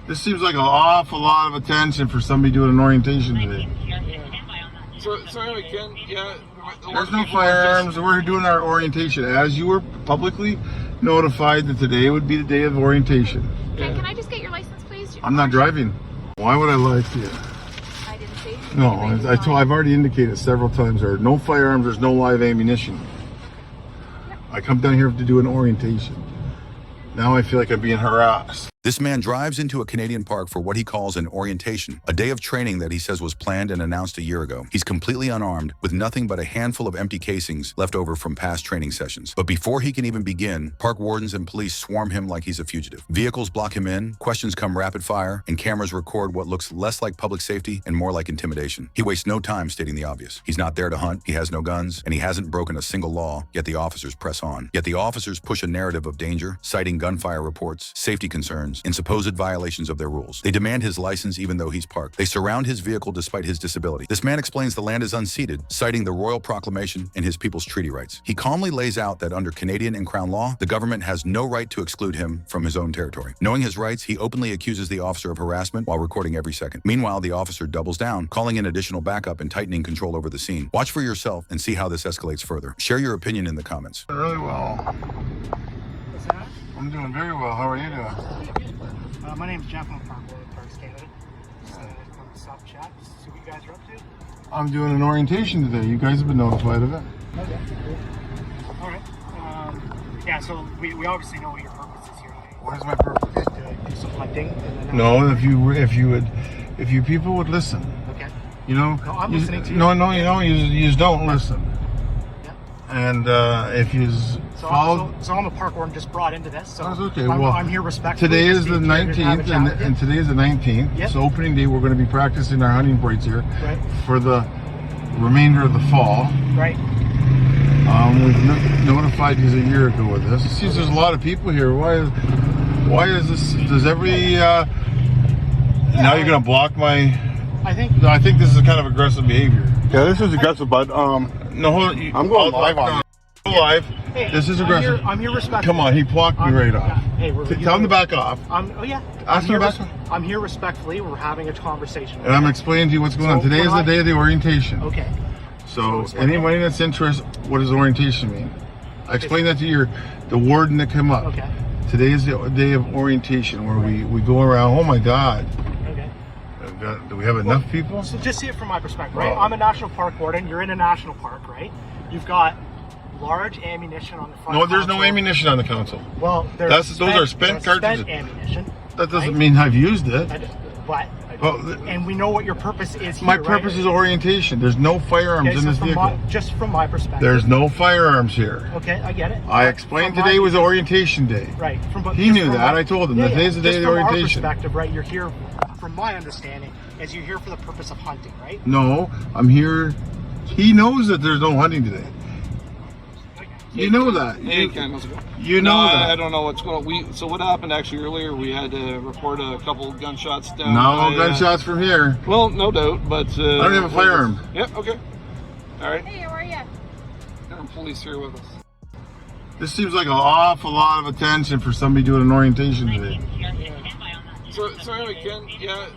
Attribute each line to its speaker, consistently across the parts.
Speaker 1: This seems like an awful lot of attention for somebody doing an orientation today.
Speaker 2: So anyway, Ken, yeah.
Speaker 1: There's no firearms. We're doing our orientation. As you were publicly notified that today would be the day of orientation.
Speaker 3: Ken, can I just get your license, please?
Speaker 1: I'm not driving. Why would I lie to you?
Speaker 3: I didn't say anything.
Speaker 1: No, I've already indicated several times there are no firearms, there's no live ammunition. I come down here to do an orientation. Now I feel like I'm being harassed.
Speaker 4: This man drives into a Canadian park for what he calls an orientation, a day of training that he says was planned and announced a year ago. He's completely unarmed, with nothing but a handful of empty casings left over from past training sessions. But before he can even begin, park wardens and police swarm him like he's a fugitive. Vehicles block him in, questions come rapid fire, and cameras record what looks less like public safety and more like intimidation. He wastes no time stating the obvious. He's not there to hunt, he has no guns, and he hasn't broken a single law, yet the officers press on. Yet the officers push a narrative of danger, citing gunfire reports, safety concerns, and supposed violations of their rules. They demand his license even though he's parked. They surround his vehicle despite his disability. This man explains the land is unceded, citing the Royal Proclamation and his people's treaty rights. He calmly lays out that under Canadian and Crown law, the government has no right to exclude him from his own territory. Knowing his rights, he openly accuses the officer of harassment while recording every second. Meanwhile, the officer doubles down, calling in additional backup and tightening control over the scene. Watch for yourself and see how this escalates further. Share your opinion in the comments.
Speaker 1: Really well.
Speaker 5: What's that?
Speaker 1: I'm doing very well. How are you doing?
Speaker 5: My name's Jeff. I'm from Parks Canada. Just come to stop chat, just see what you guys are up to.
Speaker 1: I'm doing an orientation today. You guys have been notified of it.
Speaker 5: Okay. All right. Yeah. So we obviously know what your purpose is here.
Speaker 1: What is my purpose?
Speaker 5: To do some hunting. And then
Speaker 1: No, if you people would listen.
Speaker 5: Okay.
Speaker 1: You know.
Speaker 5: No, I'm listening to you.
Speaker 1: No, you just don't listen.
Speaker 5: Yeah.
Speaker 1: And if you follow.
Speaker 5: So I'm a park warden just brought into this. So
Speaker 1: That's okay.
Speaker 5: I'm here respectfully.
Speaker 1: Today
Speaker 5: to
Speaker 1: is the
Speaker 5: speak to you and have a
Speaker 1: 19th,
Speaker 5: chat with you.
Speaker 1: and today is the 19th.
Speaker 5: Yep.
Speaker 1: So opening day, we're going to be practicing our hunting points here
Speaker 5: Right.
Speaker 1: for the remainder of the fall.
Speaker 5: Right.
Speaker 1: We've notified you a year ago with this. It seems there's a lot of people here. Why is this? Does every now you're going to block my?
Speaker 5: I think.
Speaker 1: No, I think this is kind of aggressive behavior.
Speaker 6: Yeah, this is aggressive, but
Speaker 1: No, hold on.
Speaker 6: I'm going live on it.
Speaker 1: Go live.
Speaker 5: Hey,
Speaker 1: This is aggressive.
Speaker 5: I'm here respectfully.
Speaker 1: Come on, he blocked me right off.
Speaker 5: Hey,
Speaker 1: Tell him to back off.
Speaker 5: Oh yeah.
Speaker 1: Ask him to back off.
Speaker 5: I'm here respectfully. We're having a conversation.
Speaker 1: And I'm explaining to you what's going on.
Speaker 5: So
Speaker 1: Today is the day of the orientation.
Speaker 5: Okay.
Speaker 1: So anybody that's interested, what does orientation mean? I explained that to the warden that came up.
Speaker 5: Okay.
Speaker 1: Today is the day of orientation where we go around. Oh my God.
Speaker 5: Okay.
Speaker 1: Do we have enough people?
Speaker 5: So just see it from my perspective, right?
Speaker 1: Oh.
Speaker 5: I'm a national park warden. You're in a national park, right? You've got large ammunition on the front.
Speaker 1: No, there's no
Speaker 5: console.
Speaker 1: ammunition on the council.
Speaker 5: Well,
Speaker 1: Those are spent cartridges.
Speaker 5: Spent ammunition.
Speaker 1: That doesn't
Speaker 5: right?
Speaker 1: mean I've used it.
Speaker 5: But and we know what your purpose is here,
Speaker 1: My purpose
Speaker 5: right?
Speaker 1: is orientation. There's no firearms
Speaker 5: Okay,
Speaker 1: in
Speaker 5: so
Speaker 1: this vehicle.
Speaker 5: just from my perspective.
Speaker 1: There's no firearms here.
Speaker 5: Okay, I get it.
Speaker 1: I explained
Speaker 5: From
Speaker 1: today
Speaker 5: my-
Speaker 1: was orientation day.
Speaker 5: Right.
Speaker 1: He knew that. I told him. Today's the day of the orientation.
Speaker 5: From our perspective, right? You're here, from my understanding, is you're here for the purpose of hunting, right?
Speaker 1: No, I'm here. He knows that there's no hunting today. You know that.
Speaker 2: Hey, Ken, how's it going?
Speaker 1: You know that.
Speaker 2: I don't know what's going on. So what happened actually earlier? We had to report a couple gunshots down.
Speaker 1: No gunshots from here.
Speaker 2: Well, no doubt, but
Speaker 1: I don't have a firearm.
Speaker 2: Yeah. Okay. All right.
Speaker 3: Hey, how are you?
Speaker 2: There are police here with us.
Speaker 1: This seems like an awful lot of attention for somebody doing an orientation today.
Speaker 2: So anyway, Ken, yeah.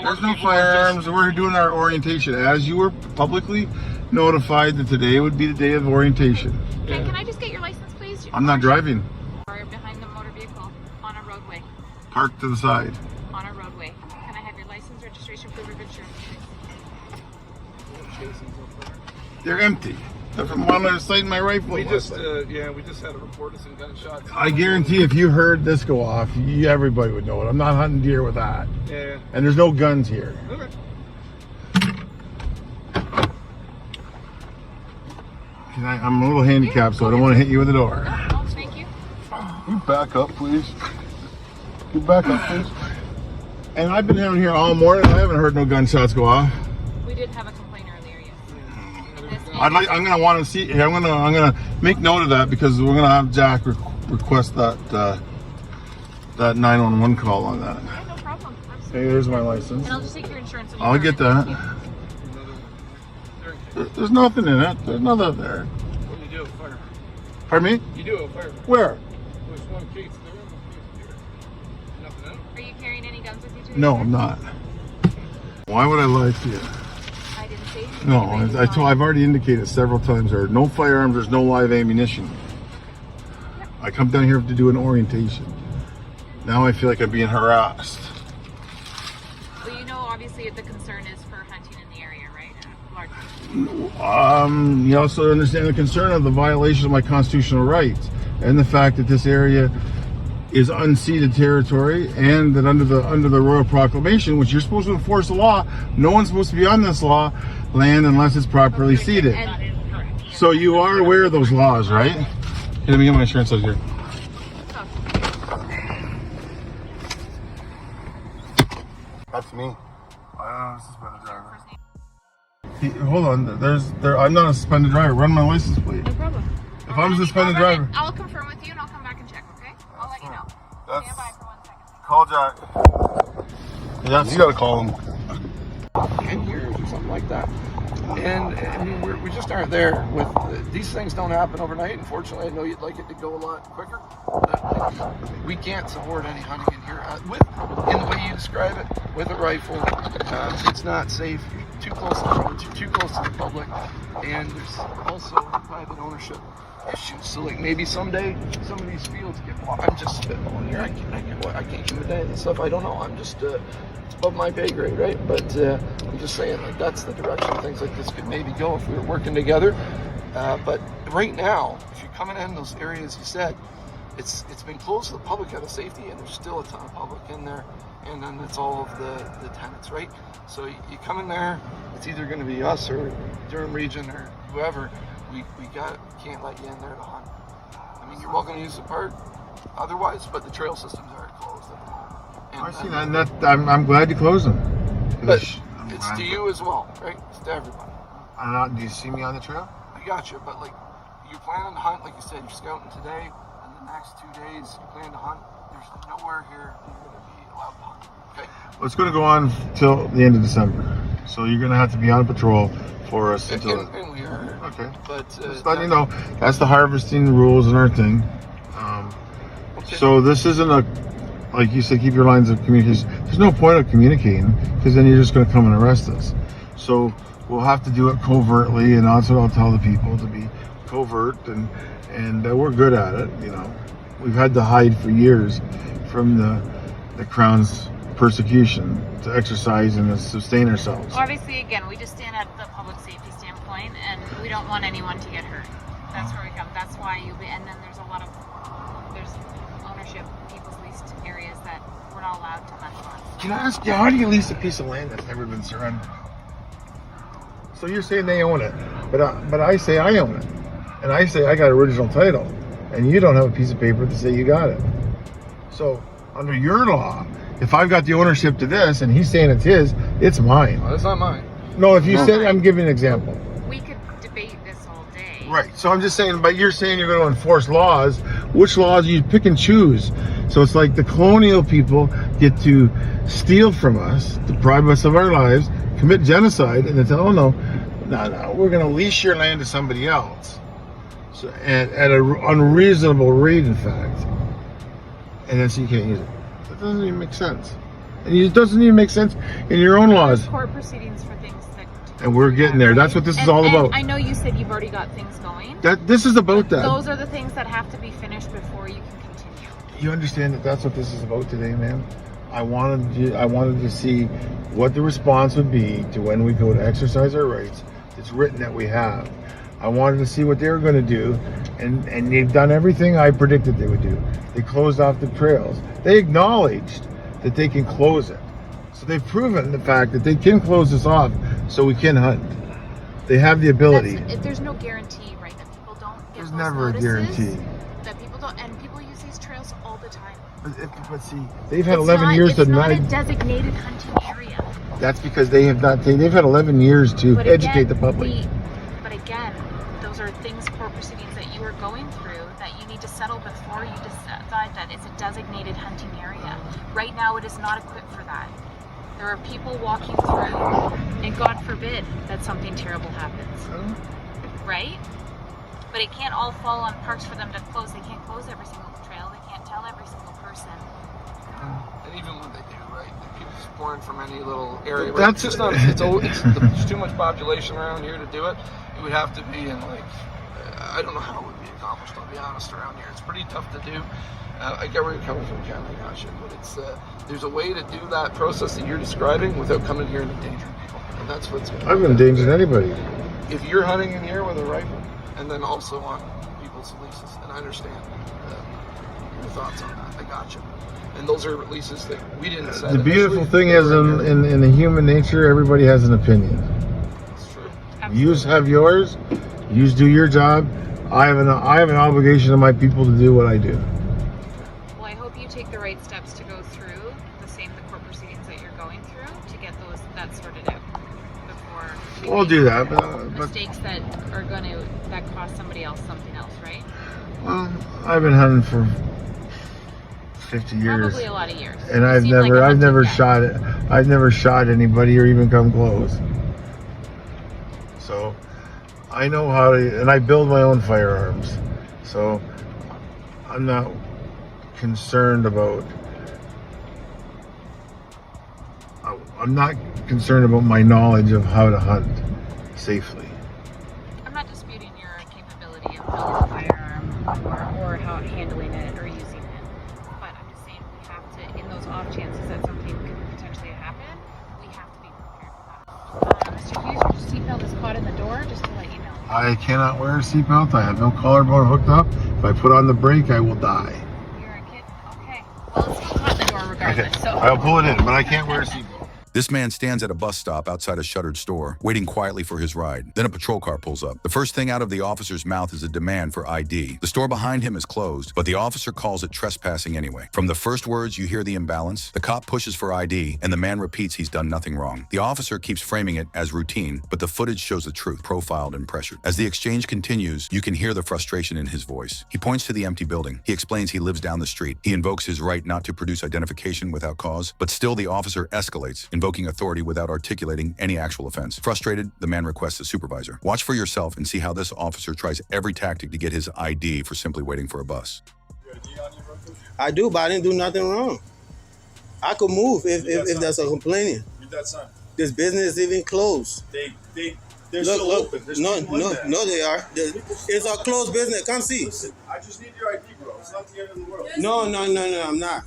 Speaker 1: There's no firearms. We're doing our orientation. As you were publicly notified that today would be the day of orientation.
Speaker 3: Ken, can I just get your license, please?
Speaker 1: I'm not driving.
Speaker 3: Or behind the motor vehicle on a roadway.
Speaker 1: Parked to the side.
Speaker 3: On a roadway. Can I have your license, registration, proof of insurance, please?
Speaker 1: They're empty. They're from one other side of my rifle.
Speaker 2: We just had a report of some gunshots.
Speaker 1: I guarantee if you heard this go off, everybody would know it. I'm not hunting deer with that.
Speaker 2: Yeah.
Speaker 1: And there's no guns here.
Speaker 2: Okay.
Speaker 1: I'm a little handicapped, so I don't want to hit you with the door.
Speaker 3: Oh, thank you.
Speaker 1: You back up, please. You back up, please. And I've been having here all morning. I haven't heard no gunshots go off.
Speaker 3: We did have a complaint earlier, yes.
Speaker 1: I'm gonna want to see. I'm gonna make note of that because we're gonna have Jack request that 911 call on that.
Speaker 3: Yeah, no problem. Absolutely.
Speaker 1: Hey, there's my license.
Speaker 3: And I'll just take your insurance.
Speaker 1: I'll get that. There's nothing in it. There's nothing there.
Speaker 2: What do you do with fire?
Speaker 1: Pardon me?
Speaker 2: You do a fire.
Speaker 1: Where?
Speaker 2: There's one case there. Nothing else.
Speaker 3: Are you carrying any guns with you today?
Speaker 1: No,
Speaker 3: sir?
Speaker 1: I'm not. Why would I lie to you?
Speaker 3: I didn't say anything.
Speaker 1: No,
Speaker 3: Anybody's
Speaker 1: I've
Speaker 3: lying.
Speaker 1: already indicated several times there are no firearms, there's no live ammunition. I come down here to do an orientation. Now I feel like I'm being harassed.
Speaker 3: Well, you know, obviously the concern is for hunting in the area, right? Largely.
Speaker 1: You also understand the concern of the violation of my constitutional rights and the fact that this area is unceded territory, and that under the Royal Proclamation, which you're supposed to enforce the law, no one's supposed to be on this land unless it's properly ceded.
Speaker 3: And
Speaker 1: So you are aware of those laws, right? Here, let me get my insurance out here. That's me. I'm a suspended driver. Hold on, I'm not a suspended driver. Run my license plate.
Speaker 3: no problem.
Speaker 1: If I'm a suspended driver,
Speaker 3: I'll confirm with you and I'll come back and check, okay? I'll let you know. Stand by for 1 second.
Speaker 1: call Jack. Yes, you gotta call him.
Speaker 2: 10 years or something like that. And I mean, we just aren't there with these things. Don't happen overnight. Unfortunately, I know you'd like it to go a lot quicker. But we can't support any hunting in here in the way you describe it with a rifle. It's not safe. You're too close to the roads. You're too close to the public, and there's also private ownership issues. So like maybe someday some of these fields get. I'm just spitballing here. I can't give a damn this stuff. I don't know. I'm just. It's above my pay grade, right? But I'm just saying, like, that's the direction things like this could maybe go if we were working together. But right now, if you're coming in those areas, you said it's been closed to the public out of safety, and there's still a ton of public in there, and then it's all of the tenants, right? So you come in there, it's either going to be us or Durham Region or whoever. We can't let you in there to hunt. I mean, you're welcome to use the park otherwise, but the trail systems are closed at the moment.
Speaker 1: I see that, and I'm glad you closed them.
Speaker 2: But it's to you as well, right? It's to everybody.
Speaker 1: Do you see me on the trail?
Speaker 2: I got you, but like, you're planning to hunt, like you said, you're scouting today, and the next 2 days you plan to hunt. There's nowhere here you're going to be allowed to hunt. Okay?
Speaker 1: Well, it's going to go on till the end of December, so you're going to have to be on patrol for us until.
Speaker 2: And we are.
Speaker 1: Okay.
Speaker 2: But
Speaker 1: just letting you know, that's the harvesting rules and our thing.
Speaker 2: Okay.
Speaker 1: So this isn't a, like you said, keep your lines of communication. There's no point of communicating because then you're just going to come and arrest us. So we'll have to do it covertly, and that's what I'll tell the people, to be covert, and we're good at it. You know, we've had to hide for years from the Crown's persecution to exercise and to sustain ourselves.
Speaker 3: Obviously, again, we just stand at the public safety standpoint, and we don't want anyone to get hurt. That's where we come. That's why and then there's ownership, people's leased areas that we're not allowed to hunt on.
Speaker 1: Can I ask you, how do you lease a piece of land that's never been surrendered? So you're saying they own it, but I say I own it, and I say I got original title, and you don't have a piece of paper to say you got it. So under your law, if I've got the ownership to this, and he's saying it's his, it's mine.
Speaker 2: Well, that's not mine.
Speaker 1: No, if you said, I'm giving an example.
Speaker 3: We could debate this all day.
Speaker 1: Right. So I'm just saying, but you're saying you're going to enforce laws. Which laws you pick and choose? So it's like the colonial people get to steal from us, deprive us of our lives, commit genocide, and they say, oh no, we're going to lease your land to somebody else. So at an unreasonable rate, in fact. And then so you can't use it. That doesn't even make sense. And it doesn't even make sense in your own laws.
Speaker 3: Court proceedings for things that.
Speaker 1: And we're getting there. That's what this is all about.
Speaker 3: I know you said you've already got things going.
Speaker 1: This is about that.
Speaker 3: Those are the things that have to be finished before you can continue.
Speaker 1: You understand that that's what this is about today, ma'am? I wanted to see what the response would be to when we go to exercise our rights. It's written that we have. I wanted to see what they were going to do, and they've done everything I predicted they would do. They closed off the trails. They acknowledged that they can close it. So they've proven the fact that they can close this off so we can hunt. They have the ability.
Speaker 3: There's no guarantee, right, that people don't get
Speaker 1: There's
Speaker 3: those
Speaker 1: never a
Speaker 3: notices,
Speaker 1: guarantee.
Speaker 3: that people don't, and people use these trails all the time.
Speaker 1: But see, they've had 11 years to
Speaker 3: It's not a designated hunting area.
Speaker 1: That's because they have not. They've had 11 years to
Speaker 3: But
Speaker 1: educate
Speaker 3: again,
Speaker 1: the public.
Speaker 3: but again, those are things, court proceedings that you are going through that you need to settle before you decide that it's a designated hunting area. Right now, it is not equipped for that. There are people walking through, and God forbid that something terrible happens, right? But it can't all fall on parks for them to close. They can't close every single trail. They can't tell every single person.
Speaker 2: And even when they do, right, the shoehorn from any little area.
Speaker 1: That's
Speaker 2: it's just not. There's too much population around here to do it. It would have to be in like, I don't know how it would be accomplished. I'll be honest. Around here, it's pretty tough to do. I get where you're coming from, Ken. I got you, but it's there's a way to do that process that you're describing without coming here and endangering people, and that's what's.
Speaker 1: I've endangered anybody.
Speaker 2: If you're hunting in here with a rifle, and then also on people's leases, and I understand your thoughts on that. I got you. And those are leases that we didn't set.
Speaker 1: The beautiful thing is in the human nature, everybody has an opinion.
Speaker 2: That's true.
Speaker 1: You have yours. You do your job. I have an obligation to my people to do what I do.
Speaker 3: Well, I hope you take the right steps to go through the court proceedings that you're going through to get that sorted out before.
Speaker 1: We'll do that.
Speaker 3: Mistakes that cost somebody else something else, right?
Speaker 1: Well, I've been hunting for 50 years.
Speaker 3: Probably a lot of years.
Speaker 1: And I've never shot anybody or even come close. So I know how to, and I build my own firearms. So I'm not concerned about my knowledge of how to hunt safely.
Speaker 3: I'm not disputing your capability of building a firearm or how handling it or using it, but I'm just saying we have to, in those off chances that something could potentially happen, we have to be prepared for that. Mr. Hughes, your seatbelt is caught in the door, just to let you know.
Speaker 1: I cannot wear a seatbelt. I have no collarbone hooked up. If I put on the brake, I will die.
Speaker 3: You're a kid? Okay. Well, it's still caught in the door regardless,
Speaker 1: Okay.
Speaker 3: so.
Speaker 1: I'll pull it in, but I can't wear a seatbelt.
Speaker 4: This man stands at a bus stop outside a shuttered store, waiting quietly for his ride. Then a patrol car pulls up. The first thing out of the officer's mouth is a demand for ID. The store behind him is closed, but the officer calls it trespassing anyway. From the first words, you hear the imbalance. The cop pushes for ID, and the man repeats he's done nothing wrong. The officer keeps framing it as routine, but the footage shows the truth, profiled and pressured. As the exchange continues, you can hear the frustration in his voice. He points to the empty building. He explains he lives down the street. He invokes his right not to produce identification without cause, but still the officer escalates, invoking authority without articulating any actual offense. Frustrated, the man requests a supervisor. Watch for yourself and see how this officer tries every tactic to get his ID for simply waiting for a bus.
Speaker 7: I do, but I didn't do nothing wrong. I could move if there's a complaining.
Speaker 6: Read that sign.
Speaker 7: This business is even closed.
Speaker 6: They're still open. There's
Speaker 7: No,
Speaker 6: people in there.
Speaker 7: no, they are. It's a closed business. Come see.
Speaker 6: Listen, I just need your ID, bro. It's not the end of the world.
Speaker 7: No, I'm not.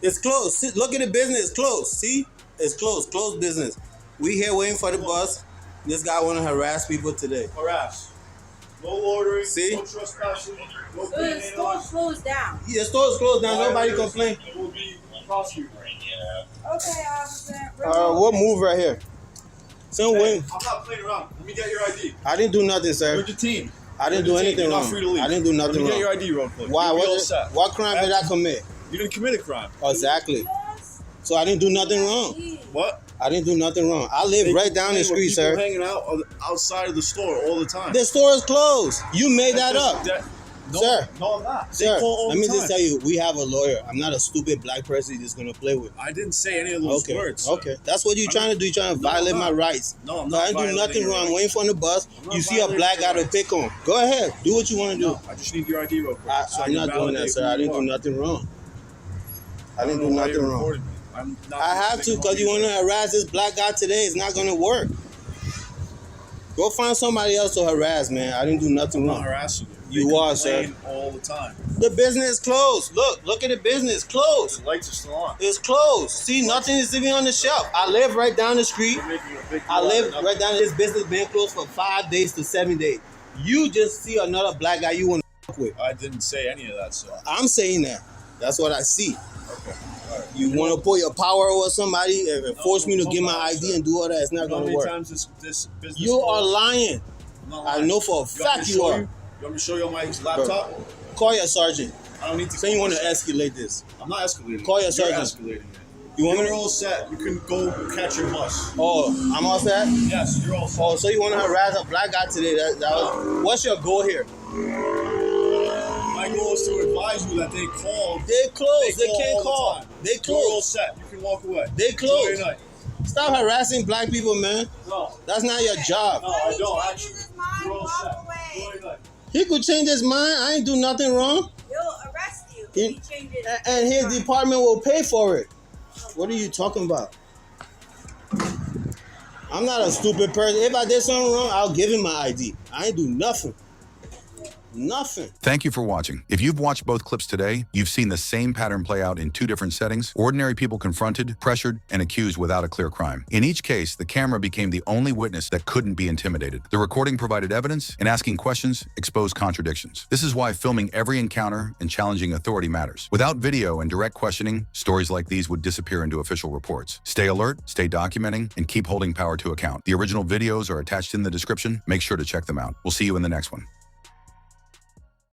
Speaker 7: It's closed. See, look at the business. It's closed. See? It's closed. Closed business. We here waiting for the bus. This guy want to harass people today.
Speaker 6: Harass. No ordering.
Speaker 7: See?
Speaker 6: No trespassing. No
Speaker 8: So the store closed down.
Speaker 7: Yeah, the store is closed now. Nobody complain.
Speaker 6: It will be prosecuted.
Speaker 8: Okay, officer.
Speaker 7: What move right here? Some
Speaker 6: Hey,
Speaker 7: win.
Speaker 6: I'm not playing around. Let me get your ID.
Speaker 7: I didn't do nothing, sir.
Speaker 6: You're detained.
Speaker 7: I didn't do anything
Speaker 6: You're
Speaker 7: wrong.
Speaker 6: not free to leave.
Speaker 7: I didn't do nothing
Speaker 6: Let me get your
Speaker 7: wrong.
Speaker 6: ID real quick.
Speaker 7: Why?
Speaker 6: You'll be all set.
Speaker 7: What crime did I commit?
Speaker 6: You didn't commit a crime.
Speaker 7: Exactly. So I didn't do nothing wrong.
Speaker 6: What?
Speaker 7: I didn't do nothing wrong. I live right down the street,
Speaker 6: People
Speaker 7: sir.
Speaker 6: hanging out outside of the store all the time.
Speaker 7: The store is closed. You made that up.
Speaker 6: No,
Speaker 7: Sir.
Speaker 6: No, I'm not. They
Speaker 7: Sir,
Speaker 6: call all
Speaker 7: let
Speaker 6: the
Speaker 7: me
Speaker 6: time.
Speaker 7: just tell you, we have a lawyer. I'm not a stupid black person you're just going to play with.
Speaker 6: I didn't say any of those
Speaker 7: Okay,
Speaker 6: words. Sir.
Speaker 7: okay. That's what you're trying to do. You're trying to violate my rights.
Speaker 6: No, I'm
Speaker 7: No,
Speaker 6: not.
Speaker 7: I didn't do
Speaker 6: violating
Speaker 7: nothing
Speaker 6: your
Speaker 7: wrong. I'm
Speaker 6: rights.
Speaker 7: waiting for the bus.
Speaker 6: I'm not
Speaker 7: You see a
Speaker 6: violating
Speaker 7: black
Speaker 6: your
Speaker 7: guy to
Speaker 6: rights.
Speaker 7: pick on. Go ahead. Do what you want to do.
Speaker 6: No, I just need your ID real quick. so I
Speaker 7: I'm
Speaker 6: can
Speaker 7: not doing that,
Speaker 6: validate
Speaker 7: sir.
Speaker 6: who
Speaker 7: I
Speaker 6: you
Speaker 7: didn't do
Speaker 6: are.
Speaker 7: nothing wrong. I didn't do
Speaker 6: don't know why
Speaker 7: nothing
Speaker 6: you're
Speaker 7: wrong.
Speaker 6: recording me. I'm not
Speaker 7: I have to
Speaker 6: making
Speaker 7: because you
Speaker 6: money.
Speaker 7: want to harass this black guy today. It's not going to work. Go find somebody else to harass, man. I didn't do nothing
Speaker 6: I'm not
Speaker 7: wrong.
Speaker 6: harassing you.
Speaker 7: You
Speaker 6: They
Speaker 7: are, sir.
Speaker 6: complain all the time.
Speaker 7: The business is closed. Look at the business. Closed.
Speaker 6: The lights are still on.
Speaker 7: It's closed. See, nothing is even on the shelf. I live right down the street.
Speaker 6: You're making a big
Speaker 7: I
Speaker 6: deal
Speaker 7: live
Speaker 6: out of
Speaker 7: right down. This business been closed for 5 days to 7 days. You just see another black guy you want to with.
Speaker 6: I didn't say any of that, sir.
Speaker 7: I'm saying that. That's what I see.
Speaker 6: Okay. All right.
Speaker 7: You want to put your power over somebody and force me to
Speaker 6: no
Speaker 7: give my
Speaker 6: problem,
Speaker 7: ID
Speaker 6: sir.
Speaker 7: and do all that. It's not
Speaker 6: You know how
Speaker 7: going to
Speaker 6: many
Speaker 7: work.
Speaker 6: times this business
Speaker 7: You are
Speaker 6: closed?
Speaker 7: lying.
Speaker 6: I'm not
Speaker 7: I
Speaker 6: lying.
Speaker 7: know for a
Speaker 6: You want me
Speaker 7: fact
Speaker 6: to
Speaker 7: you
Speaker 6: show
Speaker 7: are.
Speaker 6: You want me to show you on my laptop?
Speaker 7: Call your sergeant.
Speaker 6: I don't need to.
Speaker 7: Say you
Speaker 6: call
Speaker 7: want to
Speaker 6: my
Speaker 7: escalate this.
Speaker 6: I'm not escalating.
Speaker 7: Call your
Speaker 6: You're
Speaker 7: sergeant.
Speaker 6: escalating it.
Speaker 7: You want me
Speaker 6: You're
Speaker 7: to?
Speaker 6: all set. You can go catch your bus.
Speaker 7: Oh, I'm all set?
Speaker 6: Yes, you're all set.
Speaker 7: Oh, so you want to harass a black guy today? What's your goal here?
Speaker 6: My goal is to advise you that they called.
Speaker 7: They closed. They
Speaker 6: call
Speaker 7: can't
Speaker 6: all the
Speaker 7: call.
Speaker 6: time.
Speaker 7: They
Speaker 6: You're all
Speaker 7: closed.
Speaker 6: set. You can walk away.
Speaker 7: They
Speaker 6: Enjoy
Speaker 7: closed.
Speaker 6: your night.
Speaker 7: Stop harassing black people, man.
Speaker 6: No,
Speaker 7: That's not your job.
Speaker 6: no, I don't actually.
Speaker 8: His mind,
Speaker 6: You're all set.
Speaker 8: walk away.
Speaker 6: Enjoy your night.
Speaker 7: He could change his mind. I ain't do nothing wrong.
Speaker 8: He'll arrest you
Speaker 7: He-
Speaker 8: if he changes.
Speaker 7: And his department will pay for it. What are you talking about? I'm not a stupid person. If I did something wrong, I'll give him my ID. I ain't do nothing. Nothing.
Speaker 4: Thank you for watching. If you've watched both clips today, you've seen the same pattern play out in two different settings. Ordinary people confronted, pressured, and accused without a clear crime. In each case, the camera became the only witness that couldn't be intimidated. The recording provided evidence, and asking questions exposed contradictions. This is why filming every encounter and challenging authority matters. Without video and direct questioning, stories like these would disappear into official reports. Stay alert, stay documenting, and keep holding power to account. The original videos are attached in the description. Make sure to check them out. We'll see you in the next one.